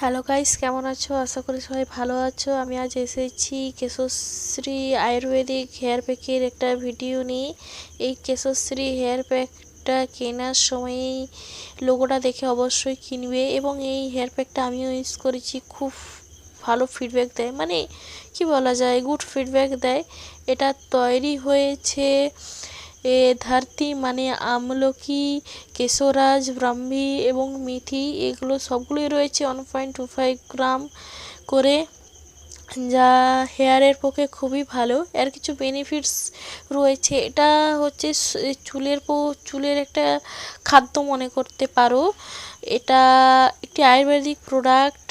Hello guys, কেমন আছো? আশা করি সবাই ভালো আছো। আমি আজ এসেছি কেশশ্রী আয়ুর্বেদিক হেয়ার প্যাকের একটা ভিডিও নিয়ে। এই কেশশ্রী হেয়ার প্যাকটা কেনার সময়ই লোগোটা দেখে অবশ্যই কিনবে, এবং এই হেয়ার প্যাকটা আমিও ইউজ করেছি। খুব ভালো ফিডব্যাক দেয়, মানে কি বলা যায়, গুড ফিডব্যাক দেয়। এটা তৈরি হয়েছে ধরতি মানে আমলকি, কেশরাজ, ব্রাহ্মী এবং মেথি, এগুলো সবগুলোই রয়েছে 1.25 গ্রাম করে, যা হেয়ারের পক্ষে খুবই ভালো। এর কিছু বেনিফিটস রয়েছে। এটা হচ্ছে চুলের একটা খাদ্য মনে করতে পারো। এটা একটি আয়ুর্বেদিক প্রোডাক্ট।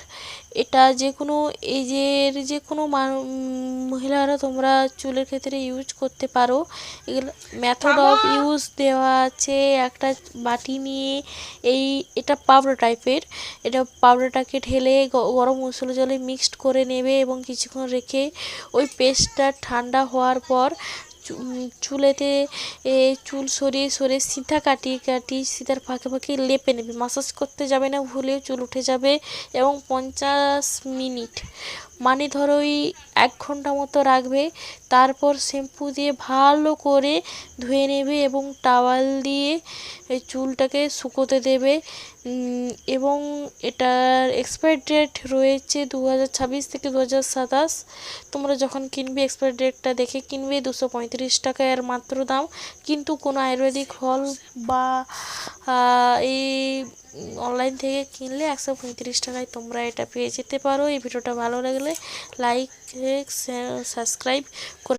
এটা যে কোনো এজের যে কোনো মহিলারা তোমরা চুলের ক্ষেত্রে ইউজ করতে পারো। এগুলো মেথড অফ ইউজ দেওয়া আছে। একটা বাটি নিয়ে এটা পাউডার টাইপের, এটা পাউডারটাকে ঢেলে গরম উষ্ণ জলে মিক্সড করে নেবে এবং কিছুক্ষণ রেখে ওই পেস্টটা ঠান্ডা হওয়ার পর চুলেতে চুল সরিয়ে সরিয়ে সিধা কাটিয়ে সিধার ফাঁকে ফাঁকে লেপে নেবে। মাসাজ করতে যাবে না, ভুলেও চুল উঠে যাবে। এবং 50 মিনিট, মানে ধরো ওই 1 ঘন্টা মতো রাখবে। তারপর শ্যাম্পু দিয়ে ভালো করে ধুয়ে নেবে এবং টাওয়াল দিয়ে এই চুলটাকে শুকোতে দেবে। এবং এটার এক্সপায়ার ডেট রয়েছে 2026 থেকে 2027। তোমরা যখন কিনবে এক্সপায়ার ডেটটা দেখে কিনবে। 235 টাকা এর মাত্র দাম। কিন্তু কোনো আয়ুর্বেদিক হল বা এই অনলাইন থেকে কিনলে 135 টাকায় তোমরা এটা পেয়ে যেতে পারো। এই ভিডিওটা ভালো লাগলে লাইক, সাবস্ক্রাইব করে